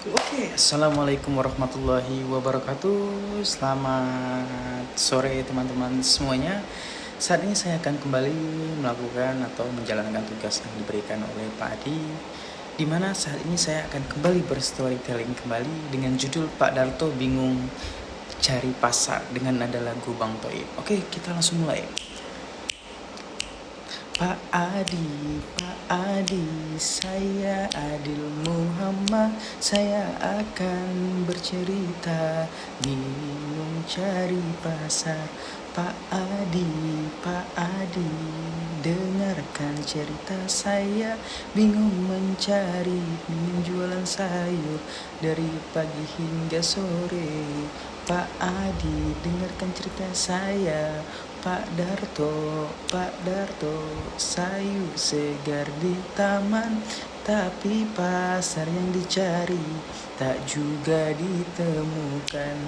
Oke, assalamualaikum warahmatullahi wabarakatuh. Selamat sore teman-teman semuanya. Saat ini saya akan kembali melakukan atau menjalankan tugas yang diberikan oleh Pak Adi, di mana saat ini saya akan kembali berstorytelling kembali dengan judul Pak Darto Bingung Cari Pasar dengan nada lagu Bang Toib. Oke, kita langsung mulai. Pak Adi, saya Adil Muhammad. Saya akan bercerita, bingung cari pasar. Pak Adi, dengarkan cerita saya. Bingung bingung jualan sayur dari pagi hingga sore. Pak Adi, dengarkan cerita saya. Pak Darto, sayur segar di taman, tapi pasar yang dicari tak juga ditemukan.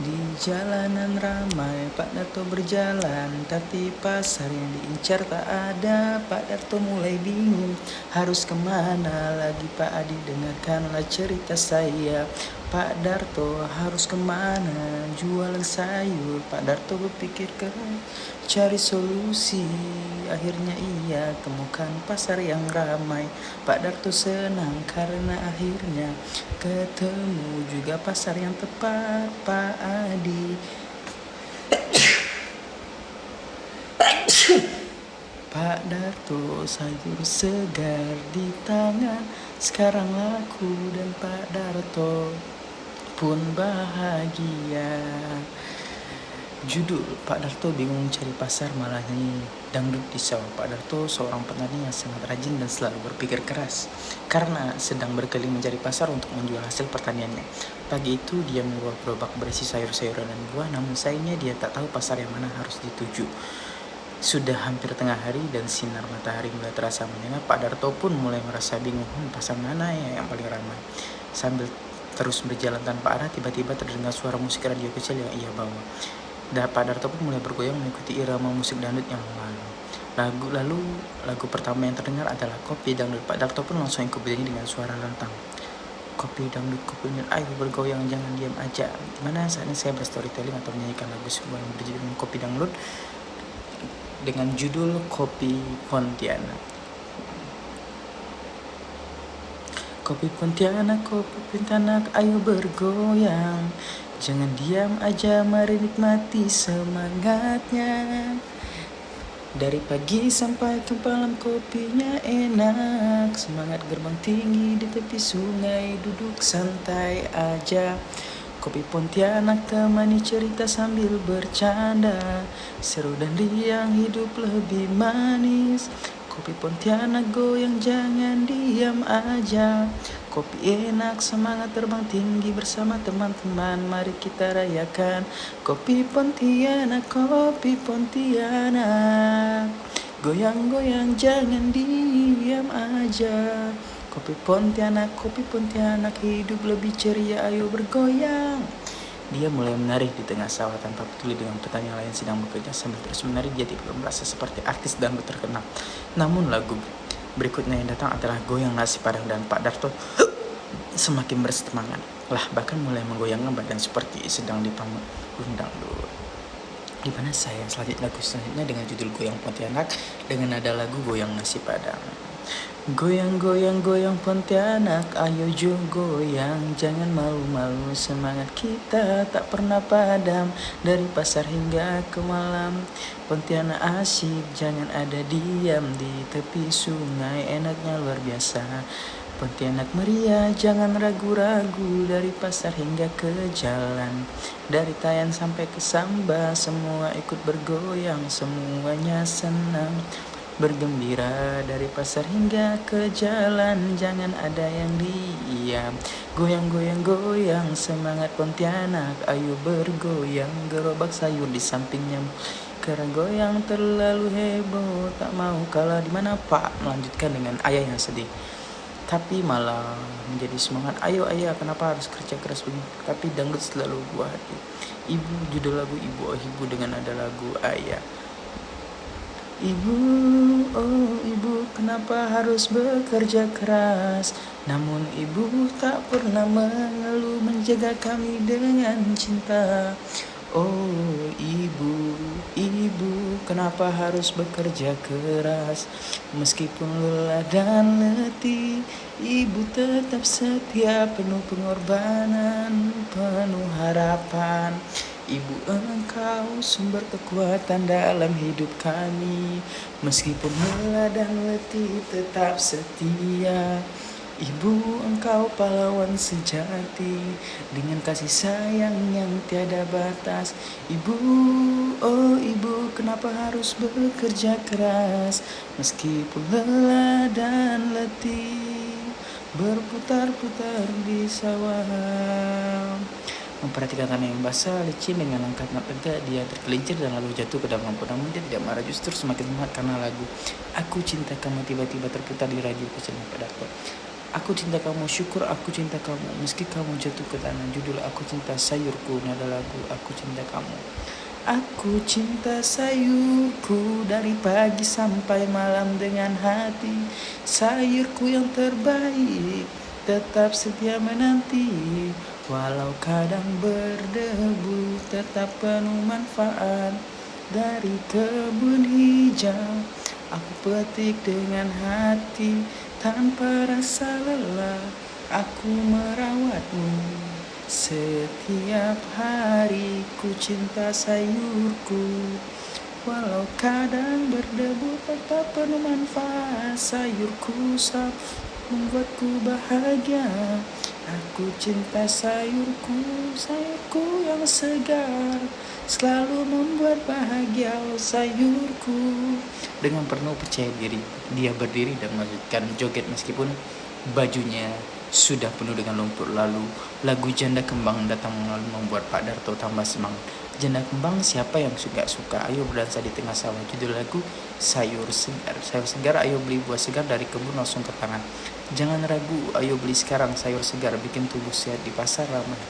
Di jalanan ramai, Pak Darto berjalan, tapi pasar yang diincar tak ada. Pak Darto mulai bingung, harus kemana lagi. Pak Adi, dengarkanlah cerita saya. Pak Darto harus kemana, jualan sayur. Pak Darto berpikir keras, cari solusi. Akhirnya ia temukan pasar yang ramai. Pak Darto senang karena akhirnya ketemu juga pasar yang tepat. Pak Adi, Pak Darto, sayur segar di tangan sekarang laku, dan Pak Darto pun bahagia. Judul: Pak Darto bingung cari pasar malah nyanyi dangdut di sawah. Pak Darto seorang petani yang sangat rajin dan selalu berpikir keras karena sedang berkeliling mencari pasar untuk menjual hasil pertaniannya. Pagi itu dia membawa gerobak berisi sayur-sayuran dan buah, namun sayangnya dia tak tahu pasar yang mana harus dituju. Sudah hampir tengah hari dan sinar matahari mulai terasa menyengat. Pak Darto pun mulai merasa bingung, pasar mana ya yang paling ramai. Sambil terus berjalan tanpa arah, tiba-tiba terdengar suara musik radio kecil yang ia bawa. Pak Darto pun mulai bergoyang mengikuti irama musik dangdut yang lalu. Lagu pertama yang terdengar adalah Kopi Dangdut. Pak Darto pun langsung ikut bernyanyi dengan suara lantang. Kopi dangdut, kopi dangdut, ayo bergoyang, jangan diam aja. Dimana saat ini saya berstorytelling atau menyanyikan lagu sebuah yang berjudul Kopi Dangdut dengan judul Kopi Pontianak. Kopi Pontianak, ayo bergoyang, jangan diam aja, mari nikmati semangatnya. Dari pagi sampai ke malam kopinya enak, semangat gerbang tinggi di tepi sungai, duduk santai aja. Kopi Pontianak temani cerita sambil bercanda, seru dan riang hidup lebih manis. Kopi Pontianak goyang, jangan diam aja. Kopi enak, semangat terbang tinggi bersama teman-teman, mari kita rayakan. Kopi Pontianak, goyang-goyang, jangan diam aja. Kopi Pontianak, hidup lebih ceria, ayo bergoyang. Dia mulai menari di tengah sawah tanpa peduli dengan petani lain sedang bekerja. Sambil terus menari, dia tidak merasa seperti artis dangdut terkenal. Namun lagu berikutnya yang datang adalah Goyang Nasi Padang, dan Pak Darto semakin bersemangat. Bahkan mulai menggoyangkan badan seperti sedang di panggung dangdut. Di mana saya lagu selanjutnya dengan judul Goyang Pontianak dengan nada lagu Goyang Nasi Padang. Goyang Pontianak, ayo jom goyang, jangan malu-malu, semangat kita tak pernah padam. Dari pasar hingga ke malam, Pontianak asik, jangan ada diam. Di tepi sungai enaknya luar biasa. Pontianak meriah, jangan ragu-ragu. Dari pasar hingga ke jalan, dari Tayan sampai ke Samba, semua ikut bergoyang, semuanya senang bergembira. Dari pasar hingga ke jalan, jangan ada yang diam. Goyang, semangat Pontianak, ayo bergoyang. Gerobak sayur di sampingnya karena goyang terlalu heboh, tak mau kalah. Dimana Pak melanjutkan dengan ayah yang sedih, tapi malah menjadi semangat. Ayo ayah, kenapa harus kerja keras begini? Tapi dangdut selalu buah hati. Ibu, judul lagu Ibu, oh ibu dengan ada lagu ayah. Ibu, oh ibu, kenapa harus bekerja keras? Namun ibu tak pernah mengeluh, menjaga kami dengan cinta. Oh ibu, ibu, kenapa harus bekerja keras? Meskipun lelah dan letih, ibu tetap setia, penuh pengorbanan, penuh harapan. Ibu, engkau sumber kekuatan dalam hidup kami. Meskipun lelah dan letih, tetap setia. Ibu, engkau pahlawan sejati, dengan kasih sayang yang tiada batas. Ibu, oh ibu, kenapa harus bekerja keras? Meskipun lelah dan letih, berputar-putar di sawah. Memperhatikan tanah yang basah, licin, dengan langkah tegak dia tergelincir dan lalu jatuh ke dalam lumpur. Namun dia tidak marah, justru semakin semangat karena lagu Aku Cinta Kamu tiba-tiba terputar di radio kecilnya padaku. Aku cinta kamu, syukur aku cinta kamu, meski kamu jatuh ke tanah. Judul Aku Cinta Sayurku, nada lagu Aku Cinta Kamu. Aku cinta sayurku, dari pagi sampai malam dengan hati. Sayurku yang terbaik, tetap setia menanti. Walau kadang berdebu, tetap penuh manfaat. Dari kebun hijau, aku petik dengan hati. Tanpa rasa lelah, aku merawatmu. Setiap hari ku cinta sayurku. Walau kadang berdebu, tetap penuh manfaat. Sayurku membuatku bahagia. Aku cinta sayurku, sayurku yang segar, selalu membuat bahagia. Oh sayurku. Dengan penuh percaya diri, dia berdiri dan melanjutkan joget meskipun bajunya sudah penuh dengan lumpur. Lalu lagu Janda Kembang datang membuat Pak Darto tambah semangat. Janda Kembang, siapa yang suka? Ayo berdansa di tengah sawah. Judul lagu Sayur Segar. Sayur segar, ayo beli buah segar dari kebun langsung ke tangan. Jangan ragu, ayo beli sekarang sayur segar, bikin tubuh sehat. Di pasar ramai,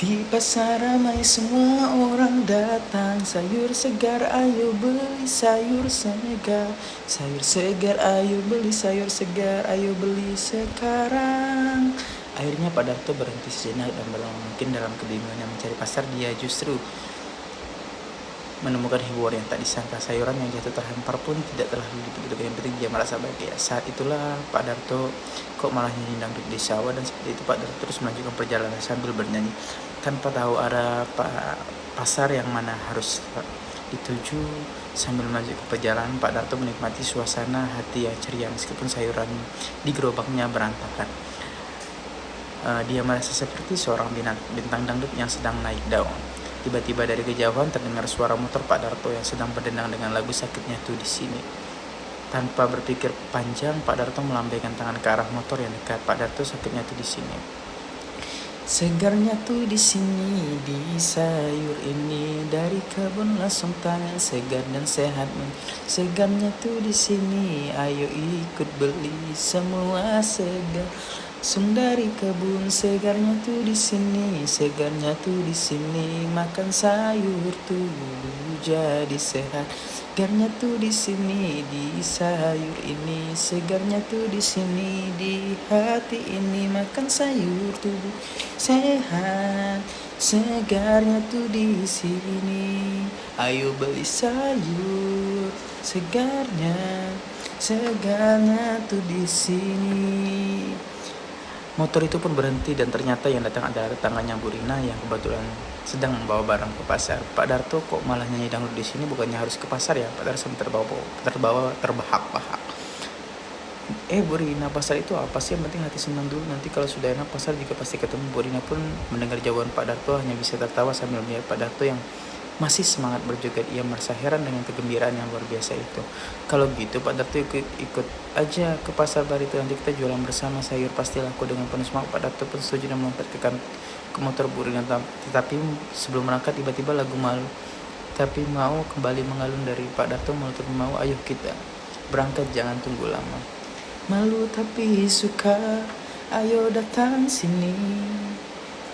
di pasar ramai, semua orang datang. Sayur segar, ayo beli sayur segar. Sayur segar, ayo beli sayur segar, ayo beli sekarang. Akhirnya Pak Darto berhenti sejenak dan mungkin dalam kebingungannya mencari pasar, dia justru menemukan hiburan yang tak disangka. Sayuran yang jatuh terhampar pun tidak terlalu dipedulikan, yang penting dia merasa bahagia. Saat itulah Pak Darto kok malah nyanyi dangdut di sawah, dan seperti itu Pak Darto terus melanjutkan perjalanan sambil bernyanyi tanpa tahu arah pasar yang mana harus dituju. Sambil melanjutkan perjalanan, Pak Darto menikmati suasana hati yang ceria meskipun sayuran di gerobaknya berantakan. Dia merasa seperti seorang bintang dangdut yang sedang naik daun. Tiba-tiba dari kejauhan terdengar suara motor Pak Darto yang sedang berdendang dengan lagu Sakitnya Tuh di Sini. Tanpa berpikir panjang, Pak Darto melambaikan tangan ke arah motor yang dekat. Pak Darto, sakitnya tuh di sini. Segarnya tuh di sini, di sayur ini, dari kebun langsung tangan segar dan sehat. Segarnya tuh di sini, ayo ikut beli semua segar. Langsung dari kebun, segarnya tuh di sini, segarnya tuh di sini, makan sayur tuh jadi sehat. Segarnya tuh di sini, di sayur ini, segarnya tuh di sini, di hati ini, makan sayur tubuh sehat. Segarnya tuh di sini, ayo beli sayur segarnya, segarnya tuh di sini. Motor itu pun berhenti dan ternyata yang datang adalah tetangganya Bu Rina yang kebetulan sedang membawa barang ke pasar. Pak Darto kok malah nyanyi dangdut di sini, bukannya harus ke pasar ya? Pak Darto terbahak-bahak. Bu Rina, pasar itu apa sih? Yang penting hati senang dulu, nanti kalau sudah enak pasar juga pasti ketemu. Bu Rina pun mendengar jawaban Pak Darto hanya bisa tertawa sambil melihat Pak Darto yang masih semangat berjoget. Ia merasa heran dengan kegembiraan yang luar biasa itu. Kalau gitu Pak Darto ikut aja ke pasar baru itu, nanti kita jualan bersama sayur, pasti laku. Dengan penuh semangat Pak Darto pun setuju dan melompat ke motor Bu Rina. Tetapi sebelum berangkat tiba-tiba lagu Malu Tapi Mau kembali mengalun dari Pak Darto. Malu tapi mau, ayo kita berangkat, jangan tunggu lama. Malu tapi suka, ayo datang sini.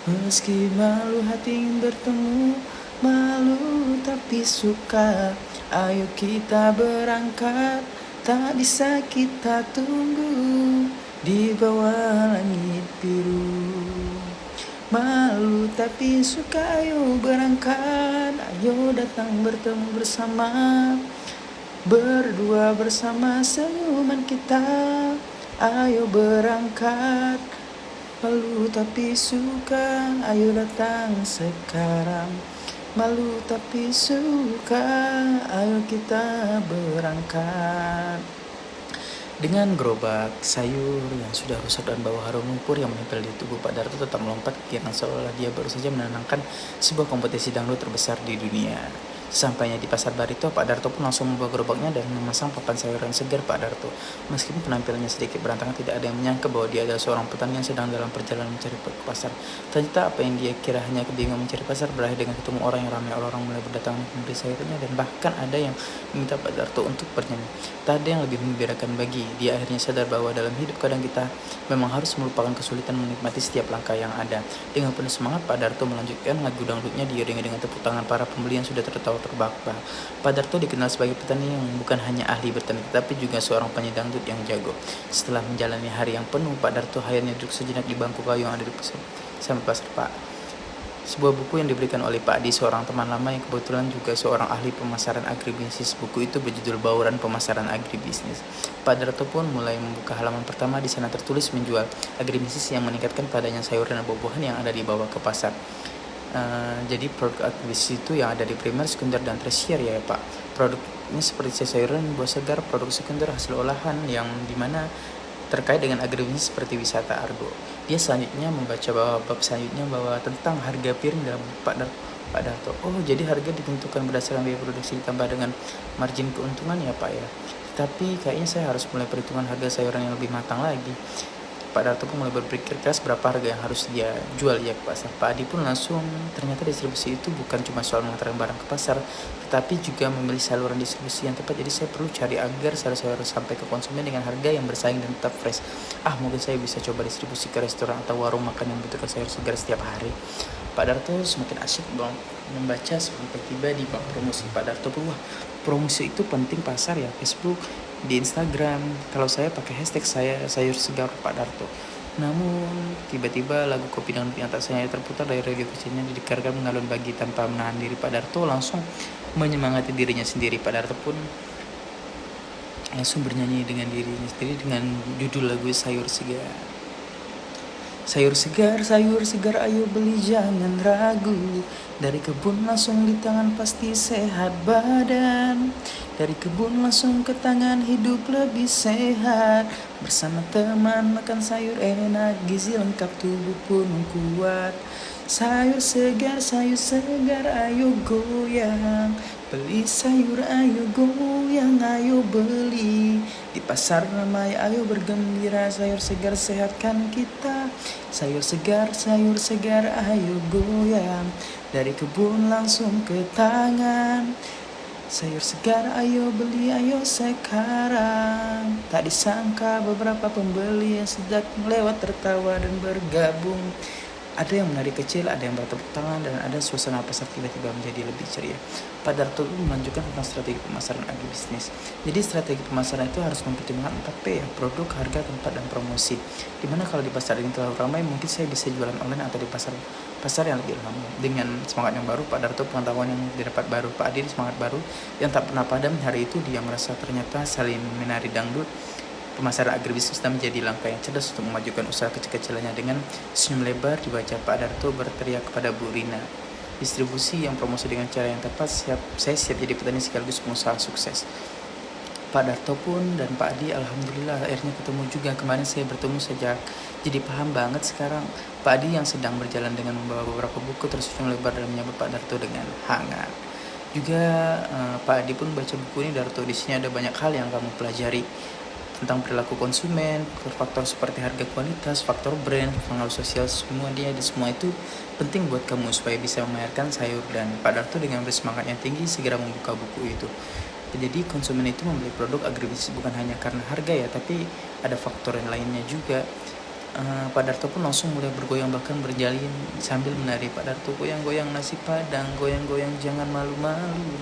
Meski malu hati ingin bertemu, Malu tapi suka, ayo kita berangkat. Tak bisa kita tunggu di bawah langit biru. Malu tapi suka, ayo berangkat. Ayo datang bertemu bersama, berdua bersama senyuman kita. Ayo berangkat. Malu tapi suka, ayo datang sekarang. Malu tapi suka, ayo kita berangkat. Dengan gerobak sayur yang sudah rusak dan bau harum lumpur yang menempel di tubuh Pak Darto tetap melompat ke kiri seolah dia baru saja menenangkan sebuah kompetisi dangdut terbesar di dunia. Sampainya di Pasar Barito, Pak Darto pun langsung membawa gerobaknya dan memasang papan sayuran segar Pak Darto. Meskipun penampilannya sedikit berantakan, tidak ada yang menyangka bahwa dia adalah seorang petani yang sedang dalam perjalanan mencari pasar. Ternyata apa yang dia kira hanya kebingungan mencari pasar berakhir dengan ketemu orang yang ramai. Orang mulai berdatangan membeli sayurnya dan bahkan ada yang meminta Pak Darto untuk bernyanyi. Tak ada yang lebih membirakan bagi dia. Akhirnya sadar bahwa dalam hidup kadang kita memang harus melupakan kesulitan menikmati setiap langkah yang ada. Dengan penuh semangat, Pak Darto melanjutkan lagu dangdutnya diiringi dengan tepuk tangan para pembeli yang sudah tertawa terbahak-bahak. Pak Darto dikenal sebagai petani yang bukan hanya ahli bertani, tetapi juga seorang penyanyi dangdut yang jago. Setelah menjalani hari yang penuh, Pak Darto akhirnya duduk sejenak di bangku kayu yang ada di pasar Pak. Sebuah buku yang diberikan oleh Pak Adi, seorang teman lama yang kebetulan juga seorang ahli pemasaran agribisnis. Buku itu berjudul Bauran Pemasaran Agribisnis. Pak Darto pun mulai membuka halaman pertama. Di sana tertulis menjual agribisnis yang meningkatkan padanya sayuran dan buah-buahan yang ada dibawa ke pasar. Jadi produk agribisnis itu yang ada di primer, sekunder, dan tersier ya Pak. Produknya seperti sayuran, buah segar, produk sekunder, hasil olahan yang dimana terkait dengan agribisnis seperti wisata Argo. Dia selanjutnya membaca bab selanjutnya bahwa tentang harga piring dalam Pak Darto. Oh, jadi harga ditentukan berdasarkan biaya produksi ditambah dengan margin keuntungan ya Pak ya. Tapi kayaknya saya harus mulai perhitungan harga sayuran yang lebih matang lagi. Pak Darto pun mulai berpikir keras berapa harga yang harus dia jual ya ke pasar. Pak Adi pun langsung, ternyata distribusi itu bukan cuma soal mengantarkan barang ke pasar, tetapi juga memilih saluran distribusi yang tepat. Jadi saya perlu cari agar sayur-sayur sampai ke konsumen dengan harga yang bersaing dan tetap fresh. Mungkin saya bisa coba distribusi ke restoran atau warung makan yang membutuhkan sayur segar setiap hari. Pak Darto semakin asyik membaca sampai tiba di bab promosi. Pak Darto pun, wah, promosi itu penting pasar ya, Facebook, di Instagram. Kalau saya pakai hashtag saya sayur segar Pak Darto. Namun tiba-tiba lagu Kopi Dangdut yang tak sengaja terputar dari radio kecilnya didengarkan mengalun bagi tanpa menahan diri. Pak Darto langsung menyemangati dirinya sendiri. Pak Darto pun langsung bernyanyi dengan dirinya sendiri dengan judul lagu Sayur Segar. Sayur segar, ayo beli jangan ragu. Dari kebun langsung di tangan pasti sehat badan. Dari kebun langsung ke tangan hidup lebih sehat. Bersama teman makan sayur enak, gizi lengkap tubuh pun kuat. Sayur segar, ayo goyang. Beli sayur ayo goyang, ayo beli. Di pasar ramai ayo bergembira, sayur segar sehatkan kita. Sayur segar, ayo goyang. Dari kebun langsung ke tangan. Sayur segar ayo beli, ayo sekarang. Tak disangka beberapa pembeli yang sedang lewat tertawa dan bergabung. Ada yang menari kecil, ada yang bertepuk tangan, dan ada suasana pasar tiba-tiba menjadi lebih ceria. Pak Darto melanjutkan tentang strategi pemasaran agribisnis. Jadi strategi pemasaran itu harus mempertimbangkan 4P ya, produk, harga, tempat, dan promosi. Dimana kalau di pasar ini terlalu ramai, mungkin saya bisa jualan online atau di pasar yang lebih ramai. Dengan semangat yang baru, Pak Darto pengetahuan yang didapat baru, Pak Adi semangat baru yang tak pernah padam. Hari itu dia merasa ternyata saling menari dangdut. Pemasaran agribisnis sudah menjadi langkah yang cerdas untuk memajukan usaha kecil-kecilannya. Dengan senyum lebar di wajah, Pak Darto berteriak kepada Bu Rina, distribusi yang promosi dengan cara yang tepat, saya siap jadi petani sekaligus pengusaha sukses. Pak Darto pun dan Pak Adi alhamdulillah akhirnya ketemu juga. Kemarin saya bertemu sejak, jadi paham banget sekarang. Pak Adi yang sedang berjalan dengan membawa beberapa buku tersenyum lebar dan menyambut Pak Darto dengan hangat. Juga Pak Adi pun baca buku ini, Darto, di sini ada banyak hal yang kamu pelajari tentang perilaku konsumen, faktor seperti harga, kualitas, faktor brand, pengaruh sosial, semua itu penting buat kamu supaya bisa mengairkan sayur. Dan Pak Darto dengan bersemangat yang tinggi segera membuka buku itu. Jadi konsumen itu membeli produk agribisnis bukan hanya karena harga ya, tapi ada faktor yang lainnya juga. Pak Darto pun langsung mulai bergoyang, bahkan berjalin sambil menari. Pak Darto goyang-goyang nasi padang, goyang-goyang jangan malu-malu.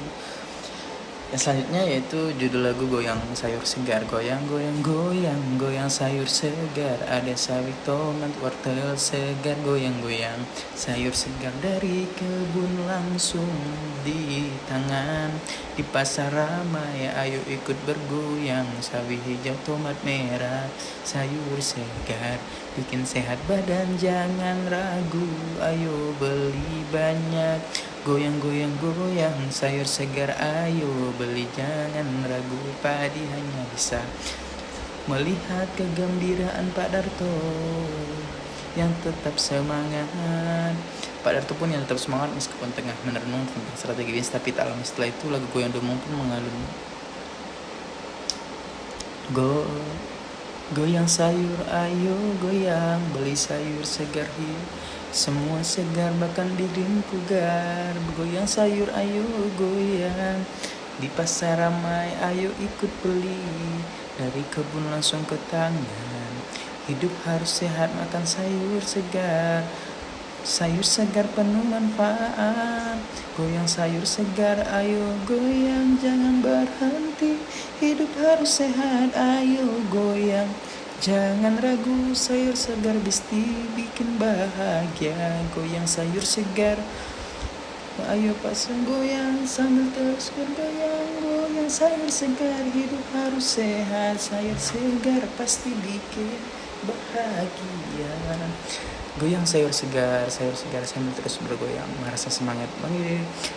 Yang selanjutnya yaitu judul lagu Goyang Sayur Segar. Goyang, goyang, goyang, goyang sayur segar. Ada sawi, tomat, wortel segar. Goyang, goyang sayur segar dari kebun langsung di tangan. Di pasar ramai, ayo ikut bergoyang. Sawi hijau, tomat merah, sayur segar. Bikin sehat badan, jangan ragu. Ayo beli banyak. Goyang, goyang, goyang, sayur segar ayo beli, jangan ragu. Padi hanya bisa melihat kegembiraan Pak Darto yang tetap semangat. Pak Darto pun yang tetap semangat meskipun tengah merenung tentang strategi bisnis, tapi tak lama setelah itu lagu Goyang Domong pun mengalun. Goyang sayur ayo goyang, beli sayur segar semua segar bahkan bikin pugar. Goyang sayur ayo goyang, di pasar ramai ayo ikut beli, dari kebun langsung ke tangan. Hidup harus sehat, makan sayur segar. Sayur segar penuh manfaat. Goyang sayur segar ayo goyang, jangan berhenti. Hidup harus sehat, ayo goyang, jangan ragu. Sayur segar pasti bikin bahagia. Goyang sayur segar, ayo pasang goyang sambil terus bergoyang. Goyang sayur segar, hidup harus sehat. Sayur segar pasti bikin bahagia. Goyang sayur segar sambil terus bergoyang, merasa semangat.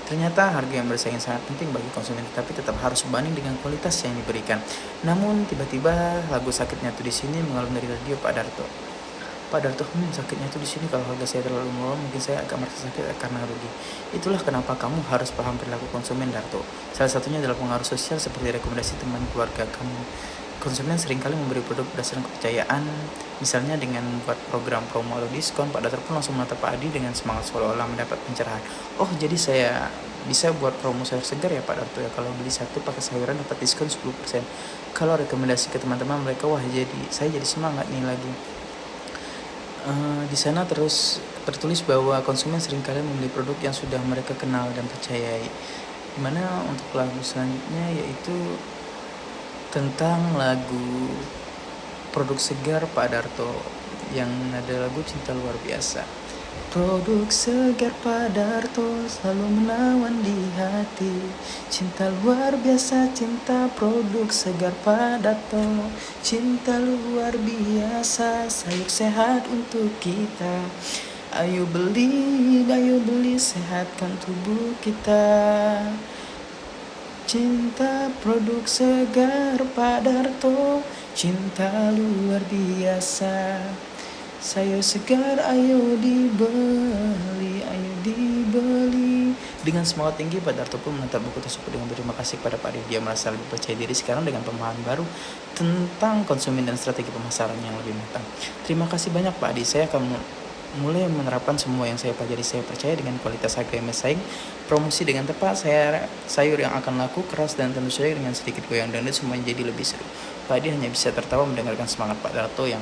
Ternyata harga yang bersaing sangat penting bagi konsumen, tapi tetap harus sebanding dengan kualitas yang diberikan. Namun tiba-tiba lagu Sakitnya Tuh di Sini mengalun dari radio Pak Darto. Pak Darto, sakitnya tuh di sini kalau harga saya terlalu murah, mungkin saya akan merasa sakit karena rugi. Itulah kenapa kamu harus paham perilaku konsumen, Darto. Salah satunya adalah pengaruh sosial seperti rekomendasi teman keluarga kamu. Konsumen seringkali memberi produk berdasarkan kepercayaan, misalnya dengan membuat program promo atau diskon. Pak Darto pun langsung menatap Pak Adi dengan semangat seolah-olah mendapat pencerahan. Oh, jadi saya bisa buat promo sayur segar ya Pak Darto ya, kalau beli satu pakai sayuran dapat diskon 10%. Kalau rekomendasi ke teman-teman mereka, wah saya jadi semangat nih lagi. Di sana terus tertulis bahwa konsumen seringkali membeli produk yang sudah mereka kenal dan percayai. Dimana untuk lagu selanjutnya yaitu tentang lagu produk segar Pak Darto yang ada lagu Cinta Luar Biasa. Produk segar Pak Darto selalu menawan di hati. Cinta luar biasa, cinta produk segar Pak Darto. Cinta luar biasa, sayur sehat untuk kita. Ayo beli, sehatkan tubuh kita. Cinta produk segar Pak Darto, cinta luar biasa. Sayur segar ayo dibeli. Dengan semangat tinggi Pak Darto pun menatap buku tersebut dengan berterima kasih kepada Pak Adi. Dia merasa lebih percaya diri sekarang dengan pemahaman baru tentang konsumen dan strategi pemasaran yang lebih matang. Terima kasih banyak Pak Adi, saya akan mulai menerapkan semua yang saya pelajari. Saya percaya dengan kualitas harga yang bersaing, promosi dengan tepat, sayur yang akan laku, keras, dan tentu saja dengan sedikit goyang dangdut semuanya jadi lebih seru. Pak Adi hanya bisa tertawa mendengarkan semangat Pak Darto yang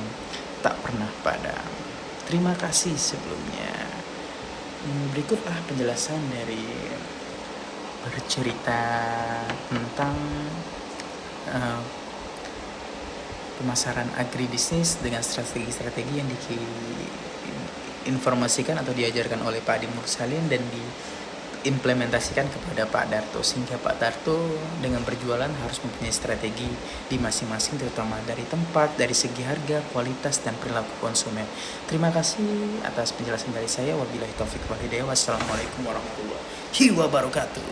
tak pernah padam. Terima kasih sebelumnya. Berikutlah penjelasan dari bercerita tentang pemasaran agribisnis dengan strategi-strategi yang diinformasikan atau diajarkan oleh Pak Adi Mursalin dan diimplementasikan kepada Pak Darto, sehingga Pak Darto dengan berjualan harus mempunyai strategi di masing-masing, terutama dari tempat, dari segi harga, kualitas, dan perilaku konsumen. Terima kasih atas penjelasan dari saya. Wabillahi taufiq wal hidayah. Wassalamualaikum warahmatullahi wabarakatuh.